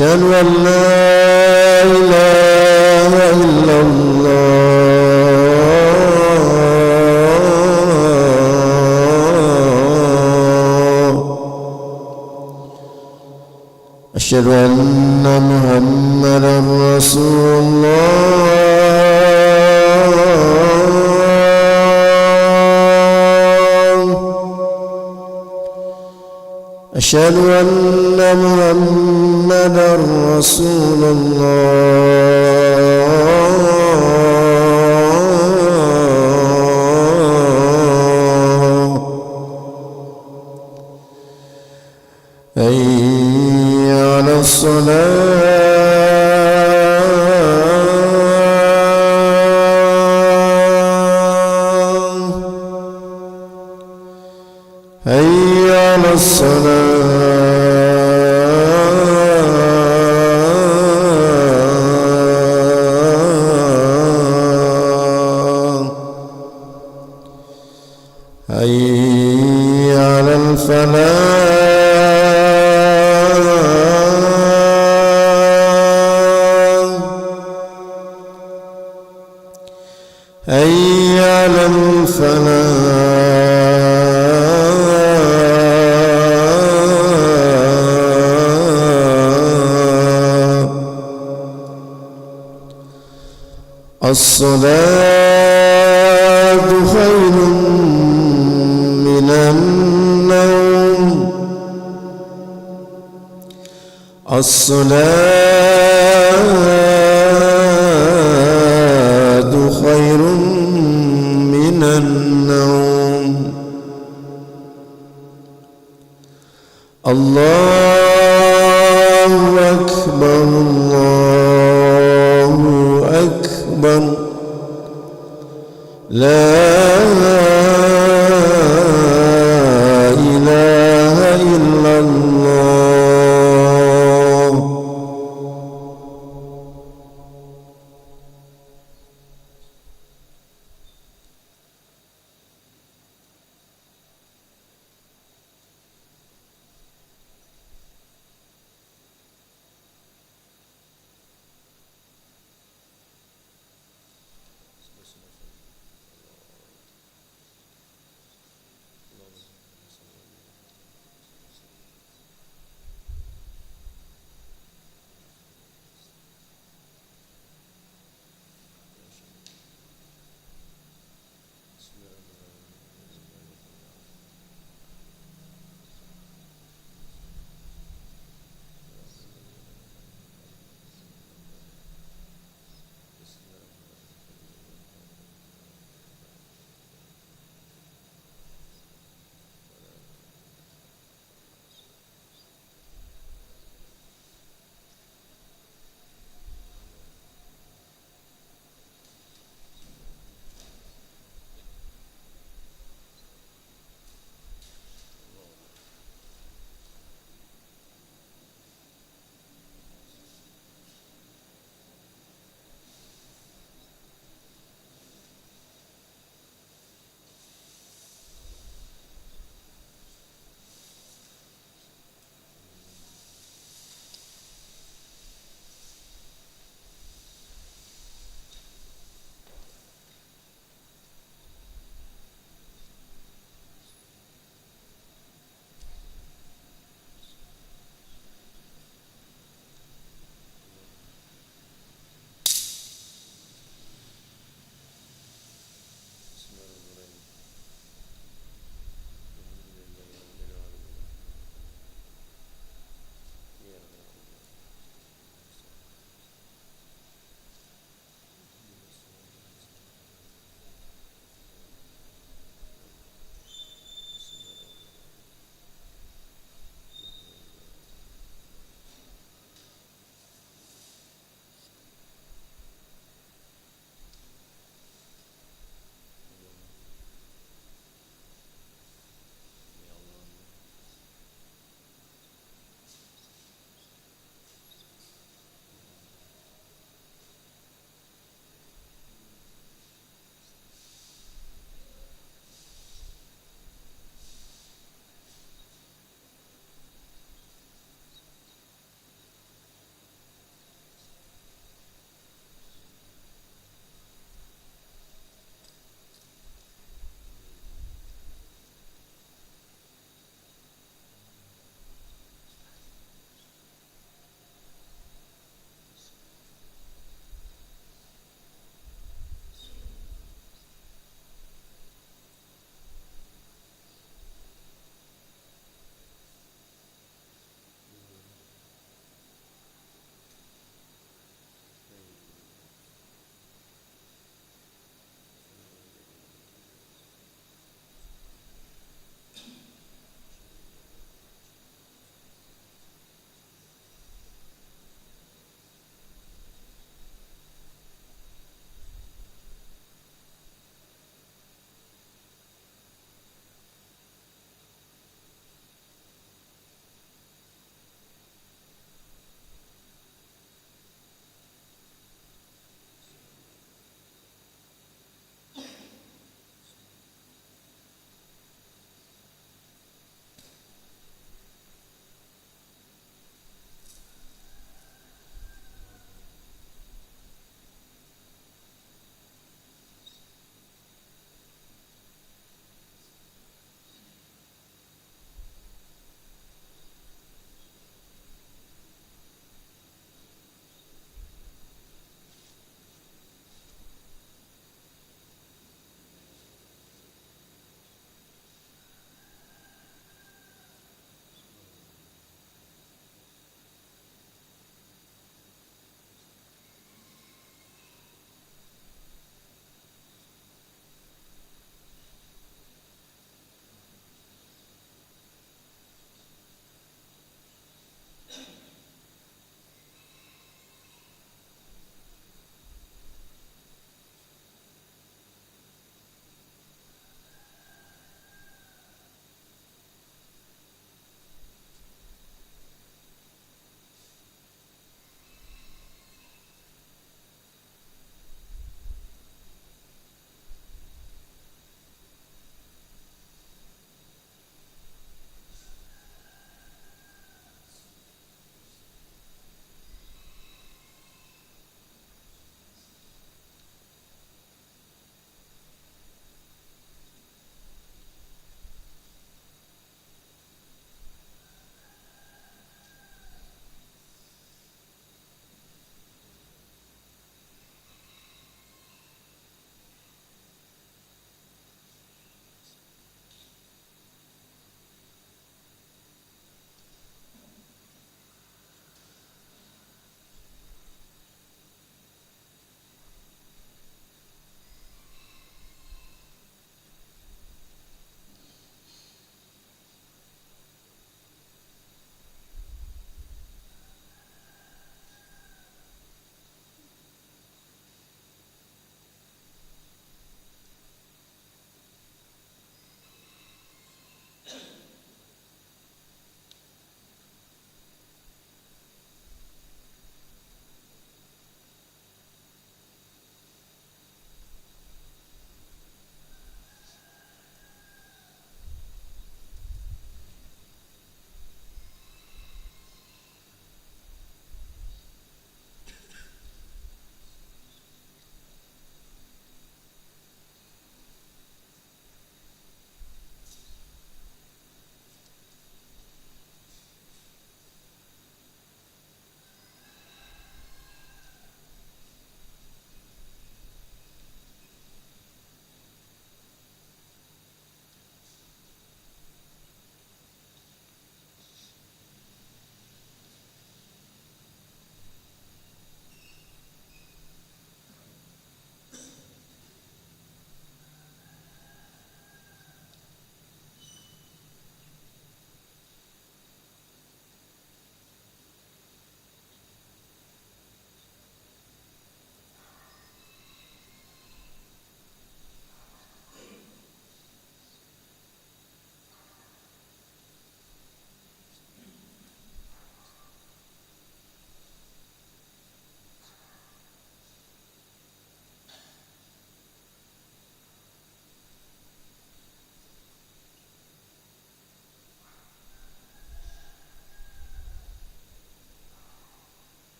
أشهد أن لا إله إلا الله. أشهد أن محمدا رسول الله. أشهد أن محمدا رسول الله. حي على الصلاة. حي على الصلاة. حي على الفلاح. حي على الفلاح. الصلاة خير من النوم. الصلاة خير من النوم. الله أكبر الله أكبر. لا إله إلا الله.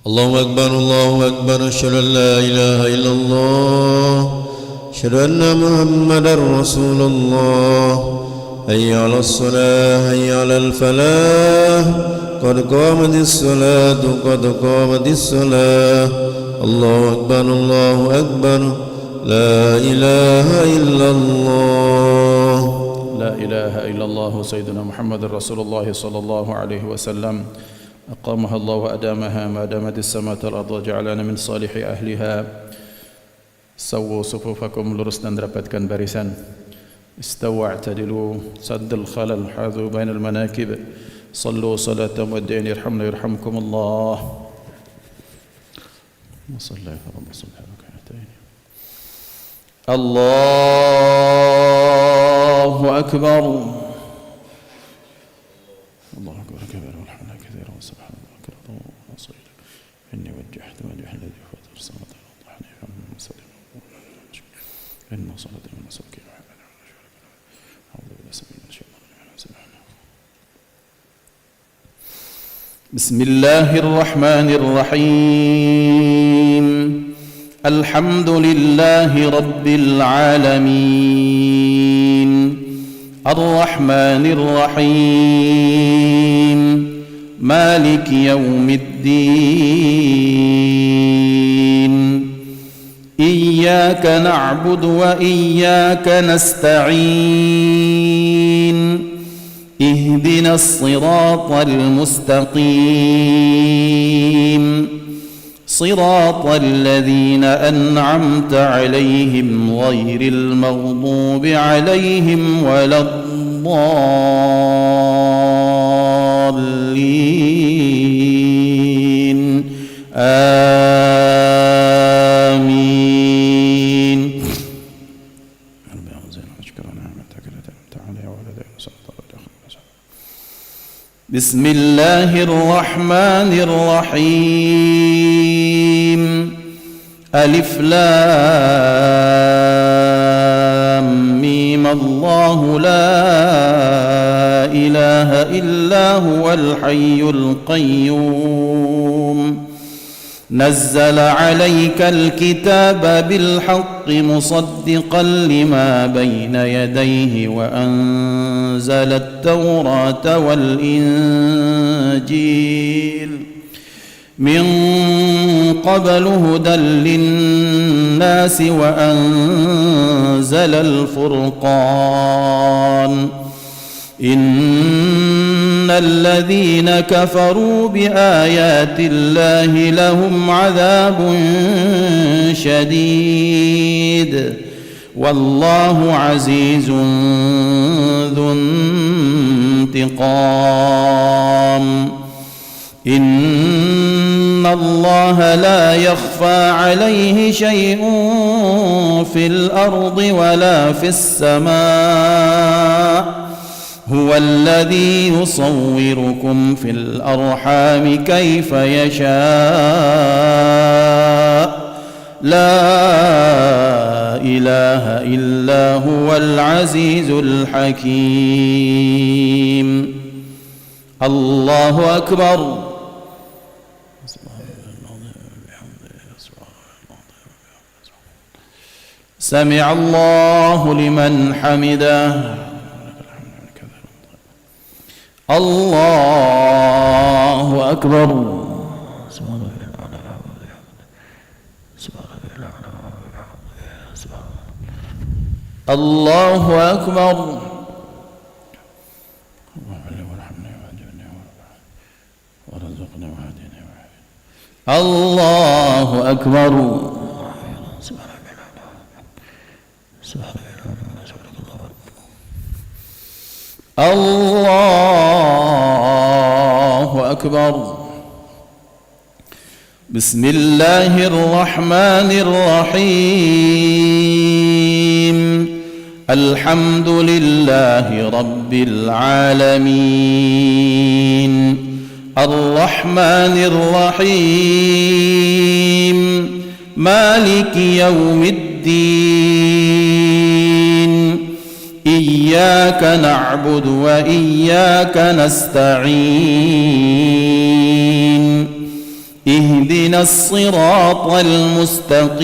الله أكبر الله أكبر أشهد أن لا إله إلا الله أشهد أن محمدا رسول الله حي على الصلاة حي على الفلاح قد قامت الصلاة قد قامت الصلاة الله أكبر الله أكبر لا إله إلا الله لا إله إلا الله سيدنا محمد رسول الله صلى الله عليه وسلم أقامها الله وأدامها ما دامت السماء والأرض وجعلنا من صالح أهلها سووا صفوفكم lurus dan rapatkan barisan استووا اعتدلوا سد الخلل حاذوا بين المناكب صلوا صلاة مودعين يرحمنا يرحمكم الله وصلى فرض صلى ركعتين الله أكبر الله أكبر كبير والحمد لله كثيرا وسبحان الله أكبر وصيلا إني وجهت وجه الذي فاطر السماوات والأرض حنيفا مسلما إن صلاتي من نسألك أعوذ بالله من الشيطان الرجيم بسم الله الرحمن الرحيم الحمد لله رب العالمين الرحمن الرحيم مالك يوم الدين إياك نعبد وإياك نستعين اهدنا الصراط المستقيم صراط الذين أنعمت عليهم غير المغضوب عليهم ولا الضالين آمين بسم الله الرحمن الرحيم ألف لام ميم الله لا إله إلا هو الحي القيوم نزل عليك الكتاب بالحق مصدقا لما بين يديه وأنزل التوراة والإنجيل من قبل هدى للناس وأنزل الفرقان إن الذين كفروا بآيات الله لهم عذاب شديد والله عزيز ذو انتقام إن الله لا يخفى عليه شيء في الأرض ولا في السماء هو الذي يصوركم في الأرحام كيف يشاء لا إله إلا هو العزيز الحكيم الله أكبر سمع الله لمن حمده الله أكبر الله أكبر الله أكبر الله أكبر بسم الله الرحمن الرحيم الحمد لله رب العالمين الرحمن الرحيم مالك يوم الدين إياك نعبد وإياك نستعين اهدنا الصراط المستقيم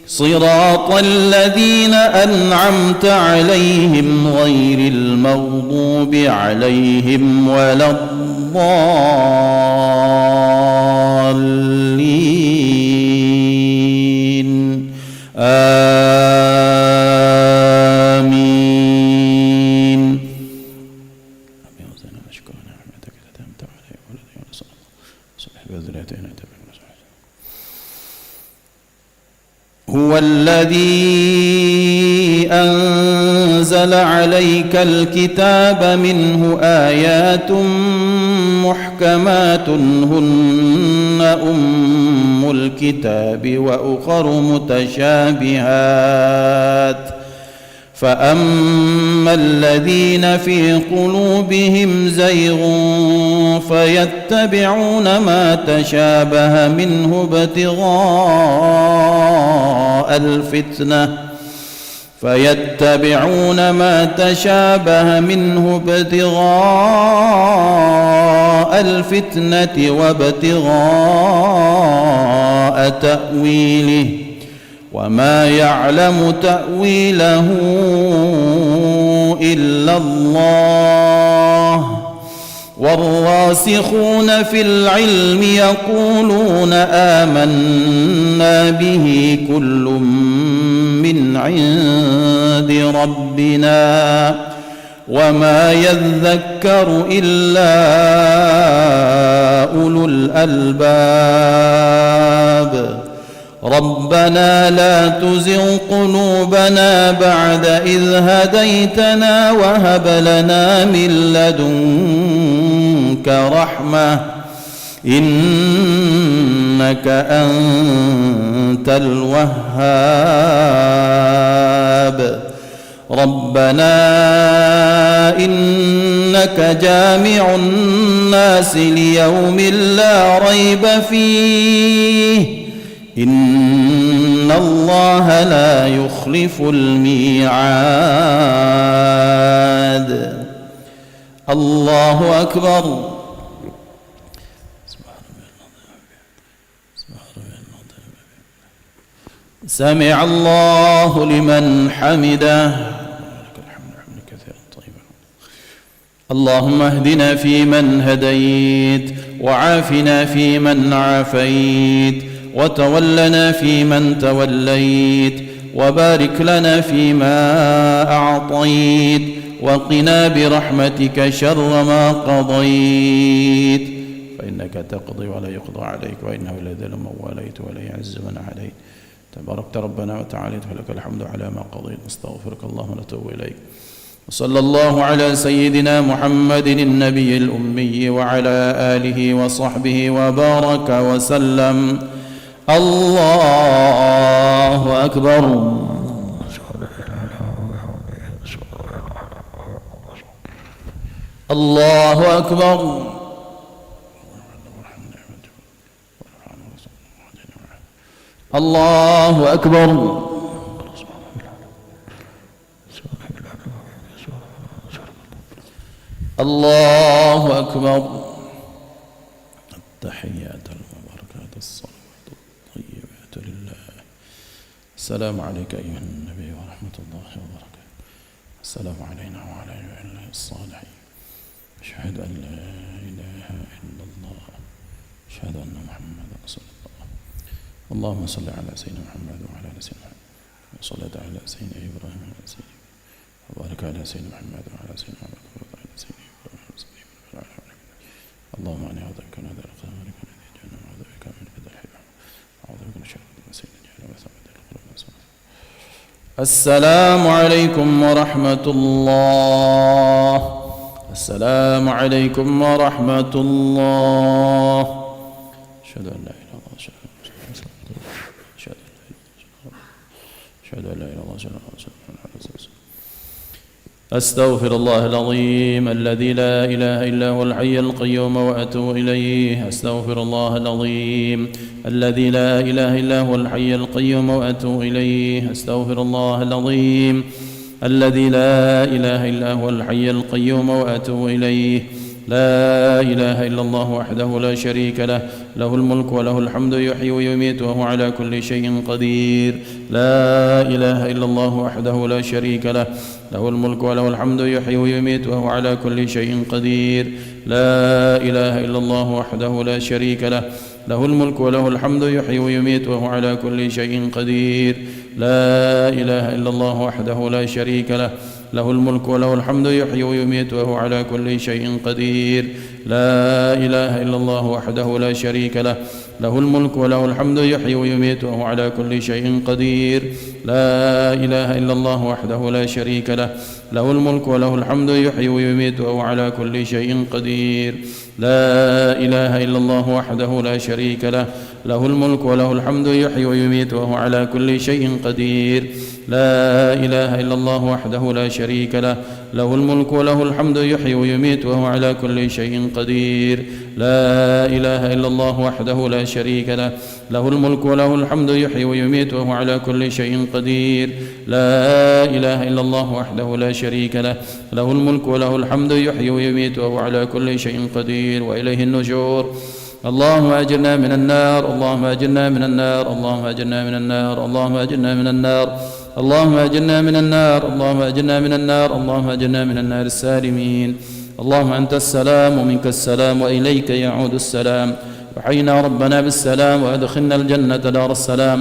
صراط الذين أنعمت عليهم غير المغضوب عليهم ولا الضالين آمين. هو الذي أنزل عليك الكتاب منه آيات محكمات هن أم الكتاب وأخر متشابهات فأما الذين في قلوبهم زيغ فيتبعون ما تشابه منه ابتغاء الفتنة وابتغاء تأويله وما يعلم تأويله إلا الله والراسخون في العلم يقولون آمنا به كل من عند ربنا وما يذكر إلا أولو الألباب. ربنا لا تزغ قلوبنا بعد إذ هديتنا وهب لنا من لدنك رحمة إنك أنت الوهاب. ربنا إنك جامع الناس ليوم لا ريب فيه إن الله لا يخلف الميعاد. الله أكبر. سمع الله لمن حمده. اللهم اهدنا فيمن هديت وعافنا فيمن عافيت وتولنا فيمن توليت وبارك لنا فيما أعطيت وقنا برحمتك شر ما قضيت فإنك تقضي ولا يقضى عليك وإنه لا يذل من واليت ولا يعز من عليت تباركت ربنا وتعاليت ولك الحمد على ما قضيت نستغفرك اللهم ونتوب إليك. وصلى الله على سيدنا محمد النبي الأمي وعلى آله وصحبه وبارك وسلم. الله أكبر. الله أكبر. الله أكبر. الله أكبر. التحيات المباركات الصلوات الطيبات لله. السلام عليك أيها النبي ورحمة الله وبركاته. السلام علينا وعلى عباد الصالحين. أشهد أن لا إله إلا الله. أشهد أن محمدا رسول الله. اللهم صل على سيدنا محمد وعلى آل سيدنا محمد وصلى على سيدنا إبراهيم وعلى سيدنا وبارك على سيدنا محمد وعلى سيدنا محمد وعلى آل سيدنا اللهم اني اعوذ بك من عذاب القبر ومن عذاب جهنم واعوذ بك من فتنة الحياة واعوذ بك من شر حاسد إذا حسد. السلام عليكم ورحمة الله. السلام عليكم ورحمة الله. أشهد أن لا إله إلا الله. أشهد أن لا إله إلا الله. أستغفر الله العظيم الذي لا إله إلا هو الحي القيوم وأتوب إليه. أستغفر الله العظيم الذي لا إله إلا هو الحي القيوم وأتوب إليه. أستغفر الله العظيم الذي لا إله إلا هو الحي القيوم وأتوب إليه. لا إله إلا الله وحده لا شريك له له الملك وله الحمد يحيي ويميت وهو على كل شيء قدير لا إله إلا الله وحده لا شريك له له الملك وله الحمد يحيي ويميت وهو على كل شيء قدير لا إله إلا الله وحده لا شريك له له الملك وله الحمد يحيي ويميت وهو على كل شيء قدير لا إله إلا الله وحده لا شريك له له الملك وله الحمد يحيي ويميت وهو على كل شيء قدير لا إله إلا الله وحده لا شريك له له الملك وله الحمد يحيي ويميت وهو على كل شيء قدير لا إله إلا الله وحده لا شريك له له الملك وله الحمد يحيي ويميت وهو على كل شيء قدير لا إله إلا الله وحده لا شريك له له الملك وله الحمد يحيي ويميت وهو على كل شيء قدير لا إله إلا الله وحده لا شريك له له الملك وله الحمد يحيي ويميت وهو على كل شيء قدير لا إله إلا الله وحده لا شريك له له الملك وله الحمد يحيي ويميت وهو على كل شيء قدير لا إله إلا الله وحده لا شريك له له الملك وله الحمد يحيي ويميت وهو على كل شيء قدير وإليه النشور اللهم أجرنا من النار اللهم أجرنا من النار اللهم أجرنا من النار اللهم أجرنا من النار اللهم أجرنا من النار اللهم أجرنا من النار اللهم أجرنا من النار السالمين اللهم أنت السلام ومنك السلام وإليك يعود السلام وحينا ربنا بالسلام وأدخلنا الجنة دار السلام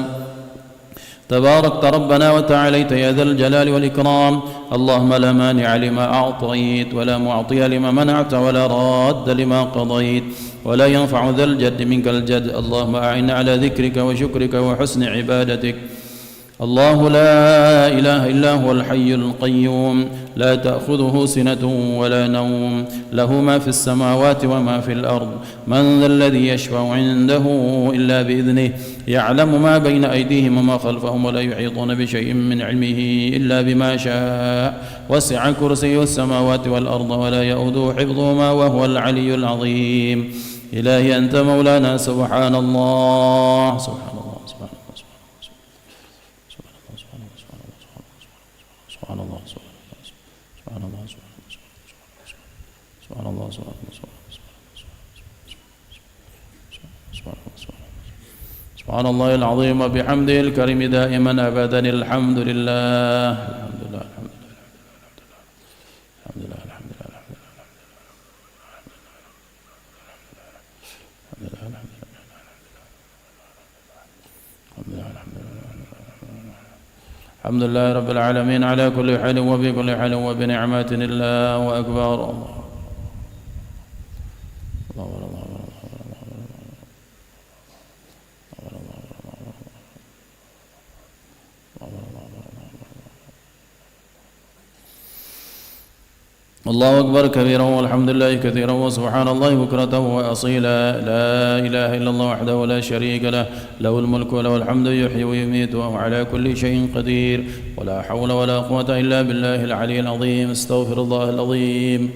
تباركت ربنا وتعاليت يا ذا الجلال والإكرام اللهم لا مانع لما أعطيت ولا معطي لما منعت ولا راد لما قضيت ولا ينفع ذا الجد منك الجد اللهم أعنا على ذكرك وشكرك وحسن عبادتك الله لا إله إلا هو الحي القيوم لا تأخذه سنة ولا نوم له ما في السماوات وما في الأرض من ذا الذي يشفع عنده إلا بإذنه يعلم ما بين أيديهم وما خلفهم ولا يحيطون بشيء من علمه إلا بما شاء وسع كرسيه السماوات والأرض ولا يؤوده حفظهما وهو العلي العظيم إلهي أنت مولانا سبحان الله سبحان الله سبحان الله سبحان الله سبحان الله سبحان الله العظيم وبحمده الكريم دائما أبدا الحمد لله الحمد لله الحمد لله الحمد لله الحمد لله رب العالمين على كل حال وفي كل حال وبنعمات الله وأكبر الله الله أكبر كبيرا والحمد لله كثيرا وسبحان الله بكرة وأصيلا لا إله إلا الله وحده لا شريك له له الملك وله الحمد يحيي ويميت وهو على كل شيء قدير ولا حول ولا قوة إلا بالله العلي العظيم استغفر الله العظيم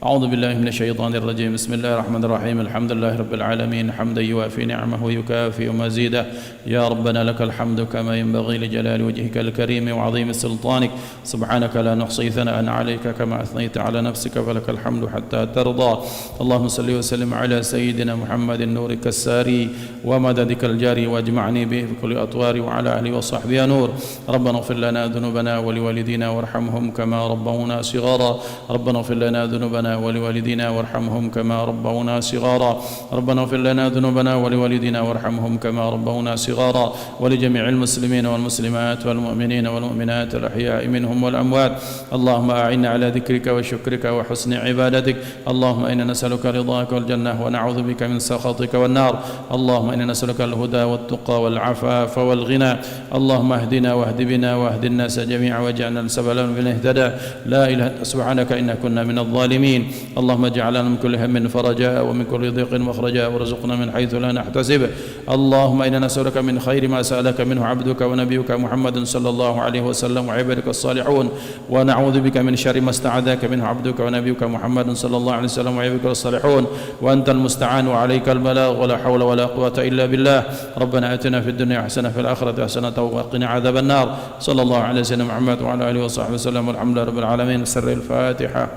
أعوذ بالله من الشيطان الرجيم بسم الله الرحمن الرحيم الحمد لله رب العالمين حمدا يوافي نعمه ويكافئ مزيده يا ربنا لك الحمد كما ينبغي لجلال وجهك الكريم وعظيم سلطانك سبحانك لا نحصي ثناء عليك كما أثنيت على نفسك فلك الحمد حتى ترضى اللهم صل وسلم على سيدنا محمد نورك الساري ومددك الجاري واجمعني به في كل أطوار وعلى أهله وصحبه نور ربنا اغفر لنا ذنوبنا ولوالدينا وارحمهم كما ربونا صغارا ربنا اغفر لنا ذنوبنا ولوالدينا وارحمهم كما ربونا صغارا ربنا اغفر لنا ذنوبنا ولوالدينا وارحمهم كما ربونا صغارا ولجميع المسلمين والمسلمات والمؤمنين والمؤمنات الأحياء منهم والأموات اللهم أعنا على ذكرك وشكرك وحسن عبادتك اللهم إنا نسألك رضاك والجنة ونعوذ بك من سخطك والنار اللهم إنا نسألك الهدى والتقى والعفاف والغنى اللهم اهدنا واهد بنا واهد الناس جميعا واجعلنا سبلا من اهتدى لا إله إلا سبحانك إنا كنا من الظالمين اللهم اجعلنا من كل هم فرجاء ومن كل ضيق مخرجا وارزقنا من حيث لا نحتسب اللهم إنا نسألك من خير ما سألك منه عبدك ونبيك محمد صلى الله عليه وسلم وعبادك الصالحون ونعوذ بك من شر ما استعاذك منه عبدك ونبيك محمد صلى الله عليه وسلم وعبادك الصالحون وأنت المستعان وعليك البلاغ ولا حول ولا قوة إلا بالله ربنا آتنا في الدنيا حسنة في الآخرة حسنة وقنا عذاب النار صلى الله على سيدنا محمد وعلى آله وصحبه وسلم والحمد لله رب العالمين سر الفاتحة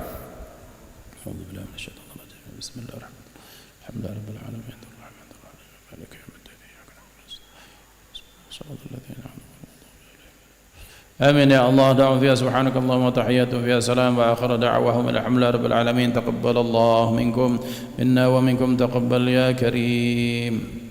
أعوذ بالله من الشيطان الرجيم الحمد لله رب العالمين الرحمن الرحيم مالك يوم الدين إياك نعبد ونستعين صراط الذين أنعمت عليهم. آمين يا الله. دعوا فيها سبحانك اللهم وتحياتهم فيها سلام وآخر دعواهم الحمد لله رب العالمين. تقبل الله منكم منا ومنكم تقبل يا كريم.